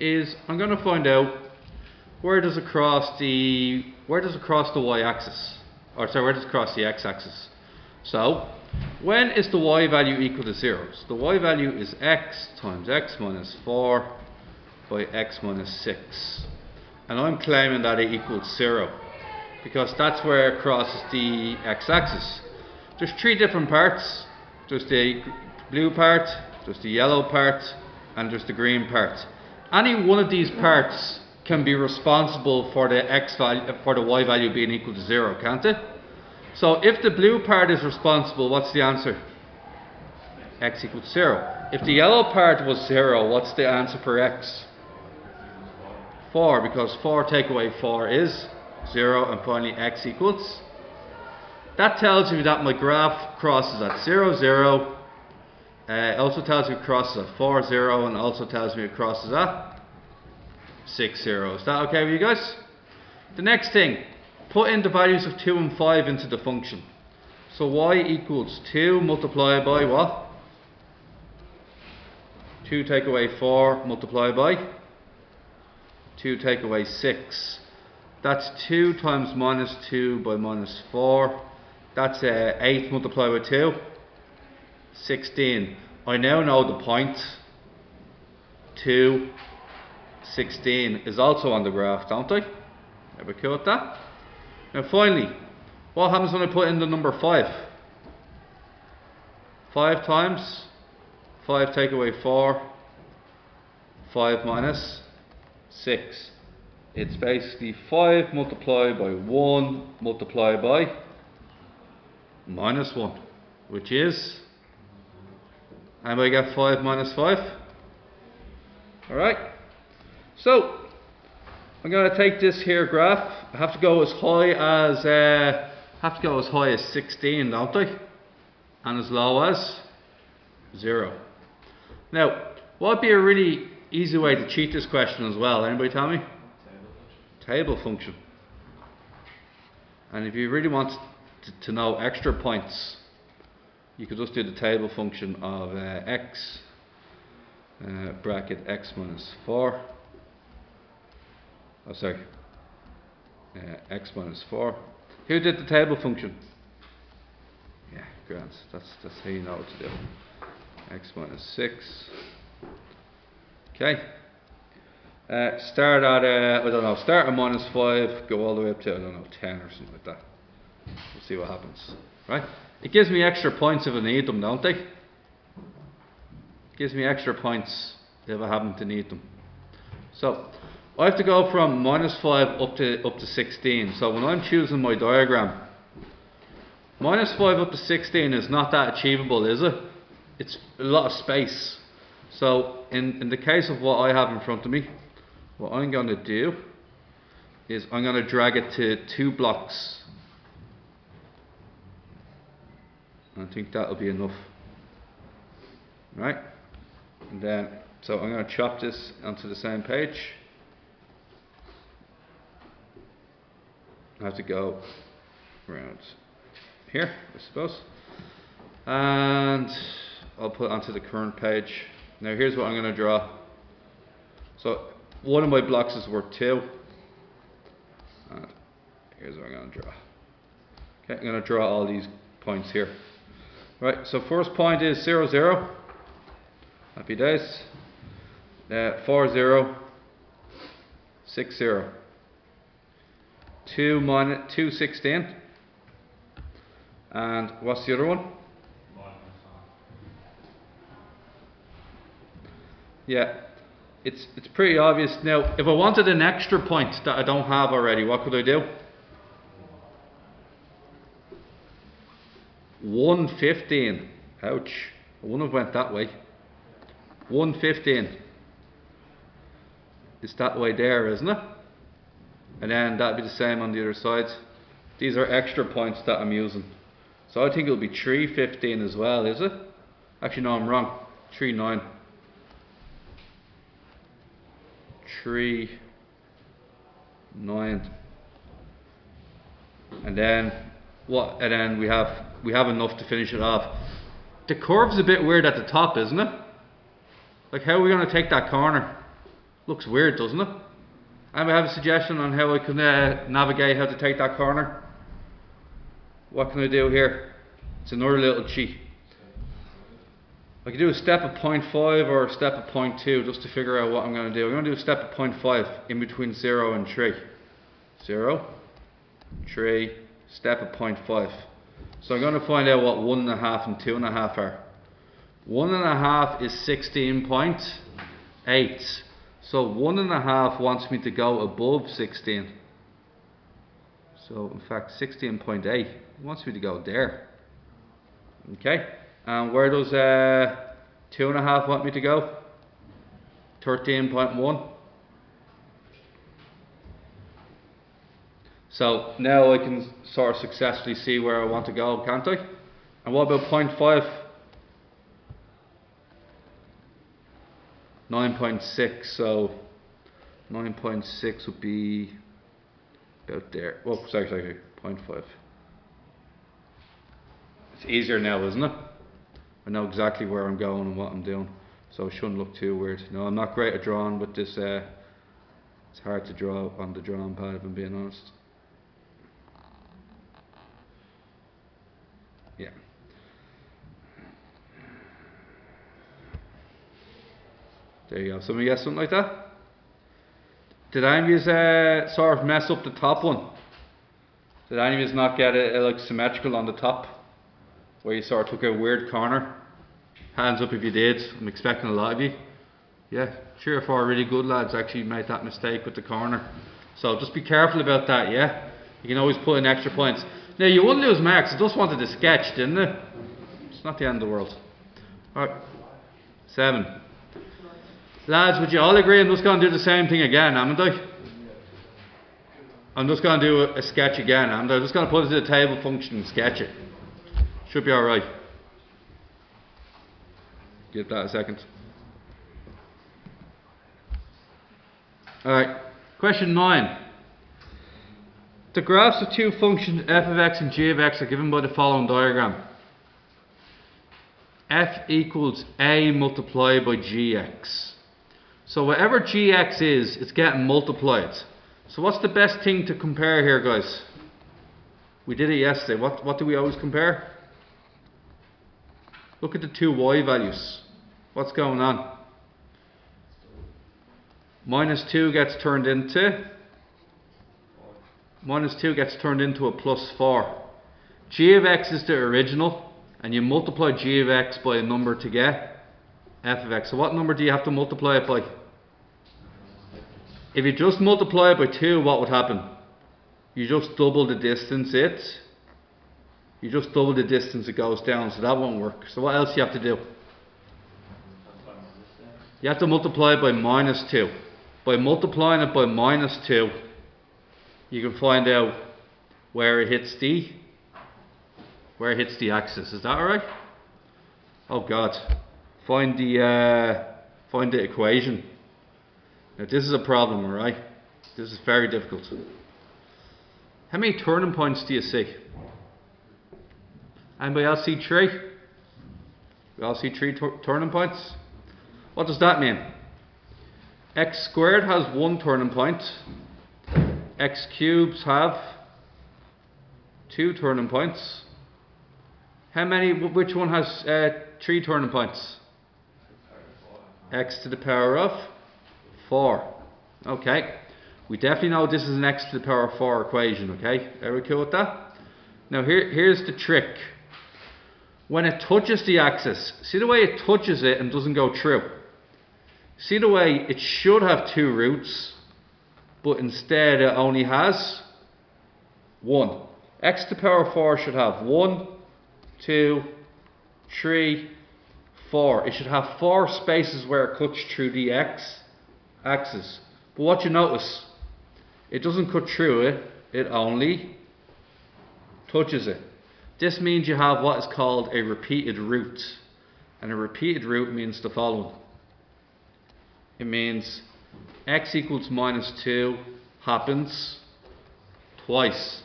is I'm going to find out where does it cross the y-axis, or sorry, where does it cross the x-axis. So when is the y value equal to 0? So the y value is x times x minus 4 by x minus 6, and I'm claiming that it equals 0 because that's where it crosses the x-axis. There's three different parts. There's the blue part, there's the yellow part, and there's the green part. Any one of these parts can be responsible for the y value being equal to 0, can't it? So if the blue part is responsible, what's the answer? X equals 0. If the yellow part was 0, what's the answer for x? 4, because 4 take away 4 is 0, and finally x equals. That tells me that my graph crosses at 0, 0. It also tells me it crosses at 4, 0, and also tells me it crosses at 6, 0. Is that okay with you guys? The next thing, put in the values of 2 and 5 into the function. So y equals 2 multiplied by what? 2 take away 4 multiplied by 2 take away 6. That's 2 times minus 2 by minus 4. That's 8 multiplied by 2. 16. I now know the point 2, 16 is also on the graph, don't I? Are we cool with that? Now finally, what happens when I put in the number 5? 5 times 5 take away 4, 5 minus 6. It's basically 5 multiplied by 1 multiplied by minus 1, which is, anybody get 5 minus 5? Alright, so I'm going to take this here graph. I have to go as high as 16, don't I? And as low as 0. Now, what would be a really easy way to cheat this question as well? Anybody tell me? Table function. And if you really want to know extra points, you could just do the table function of x bracket x minus 4. Oh, sorry. X minus 4. Who did the table function? Yeah, grand. That's how you know what to do. X minus 6. Okay. Start at I don't know. Start at minus 5. Go all the way up to, I don't know, 10 or something like that. We'll see what happens. Right? It gives me extra points if I need them, don't they? It gives me extra points if I happen to need them. So I have to go from minus 5 up to 16. So when I'm choosing my diagram, minus 5 up to 16 is not that achievable, is it? It's a lot of space. So in the case of what I have in front of me, what I'm going to do is I'm going to drag it to 2 blocks. I think that'll be enough. Right? And then, so I'm going to chop this onto the same page. I have to go around here, I suppose. And I'll put it onto the current page. Now here's what I'm going to draw. So one of my blocks is worth 2. And here's what I'm going to draw. Okay, I'm going to draw all these points here. Right, so first point is 0, 0. Happy days. 4, 0. 6, 0. 2 minus 2, 16. And what's the other one? Yeah, it's pretty obvious. Now, if I wanted an extra point that I don't have already, what could I do? 115. Ouch. I wouldn't have went that way. 115 is that way there, isn't it? And then that'd be the same on the other side. These are extra points that I'm using. So I think it'll be 315 as well, is it? Actually, no, I'm wrong. 39. 3, 9. And then what? And then we have enough to finish it off. The curve's a bit weird at the top, isn't it? Like, how are we going to take that corner? Looks weird, doesn't it? Anybody have a suggestion on how I can navigate how to take that corner? What can I do here? It's another little cheat. I can do a step of 0.5 or a step of 0.2 just to figure out what I'm going to do. I'm going to do a step of 0.5 in between 0 and 3. 0, 3, step of 0.5. So I'm going to find out what 1.5 and 2.5 are. 1.5 is 16.8. So 1.5 wants me to go above 16. So in fact 16.8 wants me to go there. Okay. And where does 2.5 want me to go? 13.1. So now I can sort of successfully see where I want to go, can't I? And what about 0.5? 9.6. So 9.6 would be about there. Oh, sorry, 0.5. It's easier now, isn't it? I know exactly where I'm going and what I'm doing, so it shouldn't look too weird. No, I'm not great at drawing with this. It's hard to draw on the drawing pad, if I'm being honest. Yeah. There you go. Somebody get something like that? Did any of you sort of mess up the top one? Did any of you not get it like symmetrical on the top? Where you sort of took a weird corner? Hands up if you did. I'm expecting a lot of you. Yeah, 3 or 4 really good lads actually made that mistake with the corner. So just be careful about that, yeah? You can always put in extra points. Now you wouldn't lose marks, I just wanted to sketch, didn't it? It's not the end of the world. Alright, 7. Lads, would you all agree I'm just going to do the same thing again, haven't I? I'm just going to do a sketch again, haven't I? I'm just going to put it to the table function and sketch it. Should be alright. Give that a second. Alright, question 9. The graphs of two functions f of x and g of x are given by the following diagram. F equals a multiplied by gx. So whatever gx is, it's getting multiplied. So what's the best thing to compare here, guys? We did it yesterday. What do we always compare? Look at the two y values. What's going on? Minus 2 gets turned into a plus 4. G of x is the original, and you multiply g of x by a number to get f of x. So what number do you have to multiply it by? If you just multiply it by 2, what would happen? You just double the distance it goes down, so that won't work. So what else do you have to do? You have to multiply it by minus 2. By multiplying it by minus 2, you can find out where it hits the axis. Is that alright? Oh God. Find the equation. Now this is a problem, alright? This is very difficult. How many turning points do you see? Anybody else see 3? We all see 3 turning points? What does that mean? X squared has 1 turning point. X cubes have 2 turning points. Which one has 3 turning points? X to the power of 4. Okay. We definitely know this is an x to the power of 4 equation, okay? Are we cool with that? Now here's the trick. When it touches the axis, see the way it touches it and doesn't go through? See the way it should have 2 roots, but instead it only has 1. X to the power of 4 should have 1, 2, 3, 4. It should have 4 spaces where it cuts through the x axis. But what you notice, it doesn't cut through it, it only touches it. This means you have what is called a repeated root. And a repeated root means the following. It means x equals minus 2 happens twice.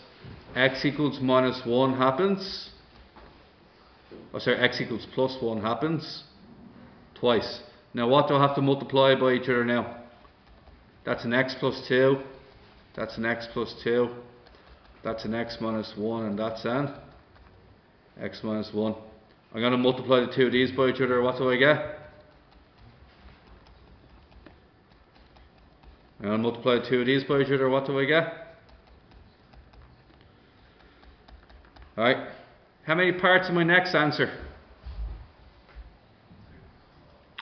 X equals minus 1 happens. X equals plus 1 happens twice. Now what do I have to multiply by each other now? That's an x plus 2. That's an x plus 2. That's an x minus 1, and that's an x minus 1. I'm going to multiply the two of these by each other. What do I get? I'm going to multiply the two of these by each other. What do I get? Alright. How many parts in my next answer?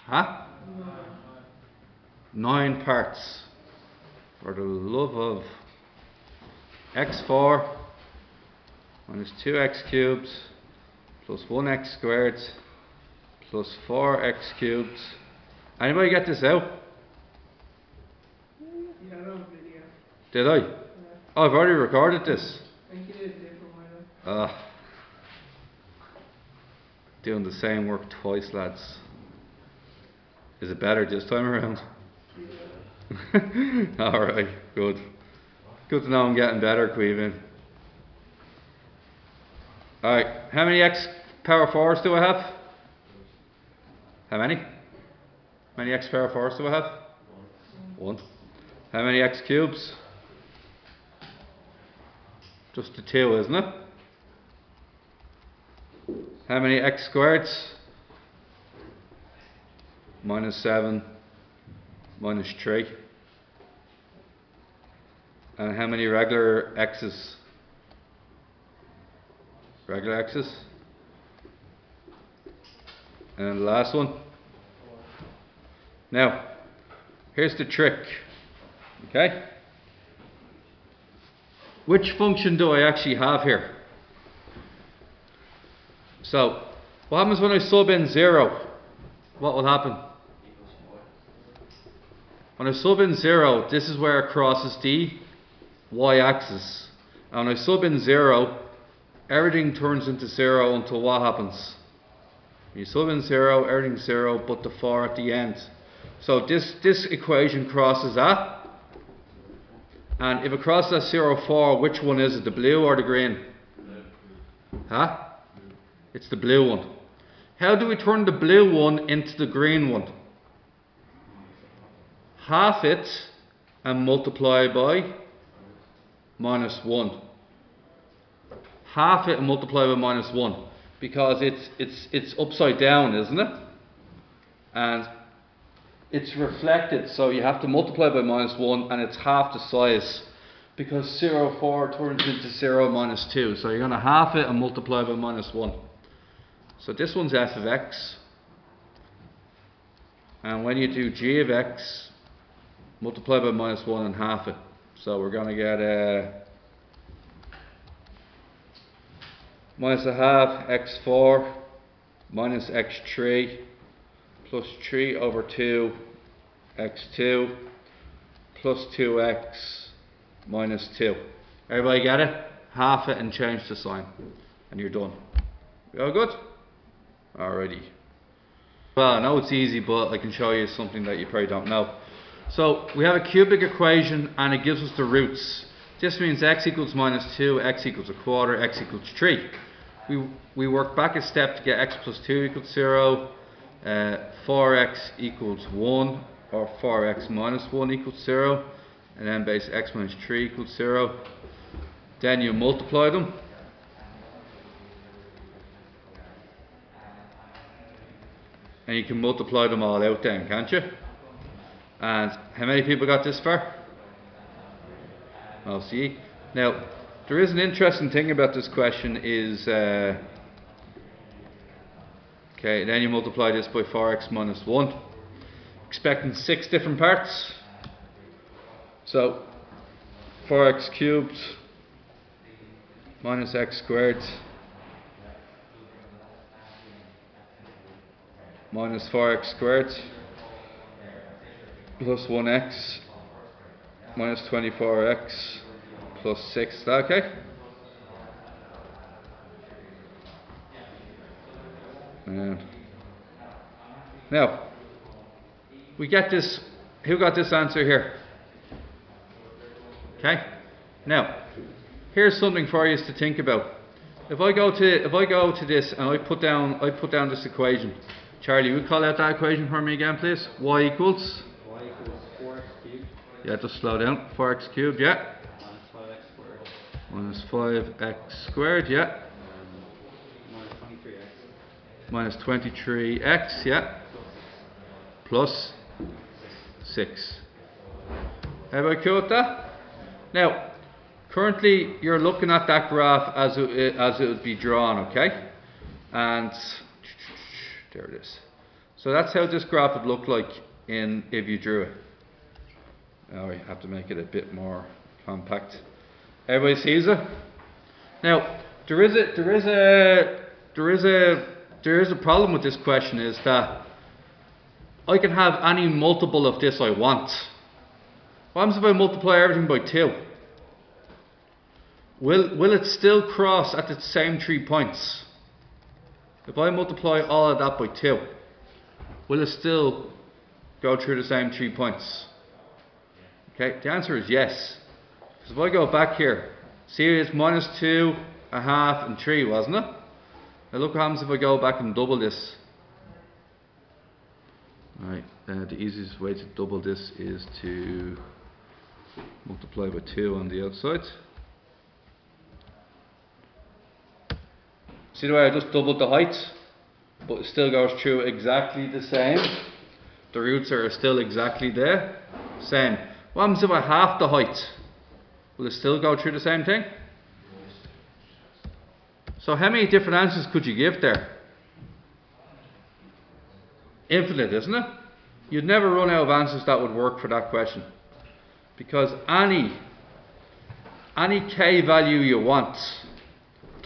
Huh? 9 parts. For the love of x4 minus 2x cubed plus 1x squared plus 4x cubed. Anybody get this out? Yeah, I don't video. Did I? Yeah. Oh, I've already recorded this. I think you did it for my life. Doing the same work twice, lads. Is it better this time around? Yeah. Alright, good. Good to know I'm getting better, Queven. Alright, how many x power 4s do I have? How many? How many x power 4s do I have? 1. How many x cubes? Just the 2, isn't it? How many x squareds? Minus 7 minus 3. And how many regular x's? Regular x's. And the last one. Now, here's the trick. Okay? Which function do I actually have here? So, what happens when I sub in 0? What will happen? When I sub in 0, this is where it crosses the y-axis. And when I sub in 0, everything turns into 0 until what happens? When you sub in 0, everything's 0 but the 4 at the end. So this equation crosses that. And if it crosses that 0, 4, which one is it? The blue or the green? Huh? It's the blue one. How do we turn the blue one into the green one? Half it and multiply by minus 1. Half it and multiply by minus 1. Because it's upside down, isn't it? And it's reflected, so you have to multiply by minus 1 and it's half the size. Because 0, 4 turns into 0 minus 2. So you're going to half it and multiply by minus 1. So this one's f of x. And when you do g of x, multiply by minus 1 and half it. So we're going to get minus a half x4 minus x3 plus 3 over 2 x2 plus 2x minus 2. Everybody get it? Half it and change the sign. And you're done. We all good? Alrighty. Well, I know it's easy, but I can show you something that you probably don't know. So we have a cubic equation and it gives us the roots. This means x equals minus 2, x equals a quarter, x equals 3. We work back a step to get x plus 2 equals 0, 4x equals 1, or 4x minus 1 equals 0, and then base x minus 3 equals 0. Then you multiply them. And you can multiply them all out then, can't you? And how many people got this far? I'll see. Now, there is an interesting thing about this question is, okay, then you multiply this by 4x minus 1. Expecting 6 different parts. So, 4x cubed minus x squared minus 4x squared plus 1x minus 24x plus 6. Is that okay? Now, we get this. Who got this answer here? Okay. Now, here's something for you to think about. If I go to this and I put down this equation. Charlie, will you call out that equation for me again, please? Y equals 4x cubed Yeah, just slow down. 4x cubed, yeah. Minus 5x squared. Minus 5x squared, yeah. Minus 23x. Minus 23x, yeah. Plus 6. Everybody cool with that? Now, currently you're looking at that graph as it would be drawn, okay? And there it is. So that's how this graph would look like if you drew it. Now I have to make it a bit more compact. Everybody sees it? Now, there is a problem with this question, is that I can have any multiple of this I want. What happens if I multiply everything by 2? Will it still cross at the same 3 points? If I multiply all of that by 2, will it still go through the same 3 points? Okay, the answer is yes. Because if I go back here, see it's minus 2, a half, and 3, wasn't it? Now look what happens if I go back and double this. Alright, the easiest way to double this is to multiply by 2 on the outside. See the way I just doubled the height, but it still goes through exactly the same. The roots are still exactly there. Same. What happens if I half the height? Will it still go through the same thing? So how many different answers could you give there? Infinite, isn't it? You'd never run out of answers that would work for that question. Because any k value you want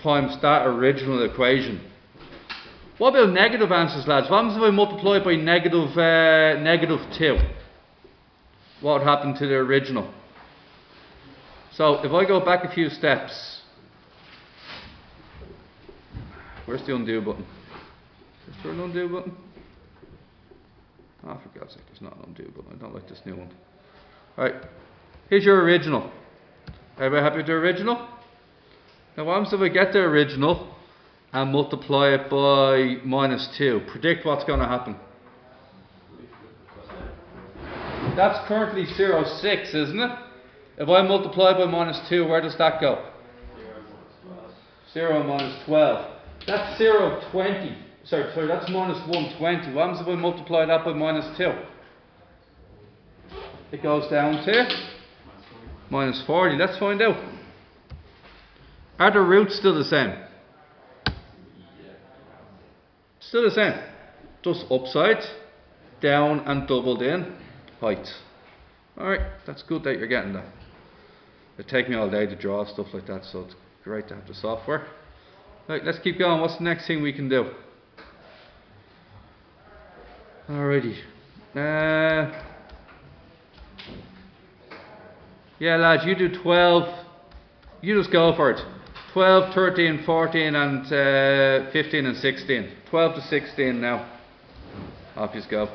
times that original equation. What about negative answers, lads? What happens if I multiply by negative 2? What would happen to the original? So if I go back a few steps, where's the undo button? Is there an undo button? Oh, for God's sake, there's not an undo button. I don't like this new one. Alright, here's your original. Everybody happy with the original? Now what happens if I get the original and multiply it by minus 2? Predict what's going to happen. That's currently 0.6, isn't it? If I multiply by minus 2, where does that go? 0 minus 12. That's 0.20. Sorry, that's minus 120. What happens if I multiply that by minus 2? It goes down to minus 40. Let's find out. Are the roots still the same? Still the same. Just upside, down, and doubled in height. Alright, that's good that you're getting that. It'd take me all day to draw stuff like that, so it's great to have the software. Right, let's keep going. What's the next thing we can do? Alrighty. Yeah, lads, you do 12. You just go for it. 12, 13, 14, and 15 and 16. 12 to 16 now. Off you go.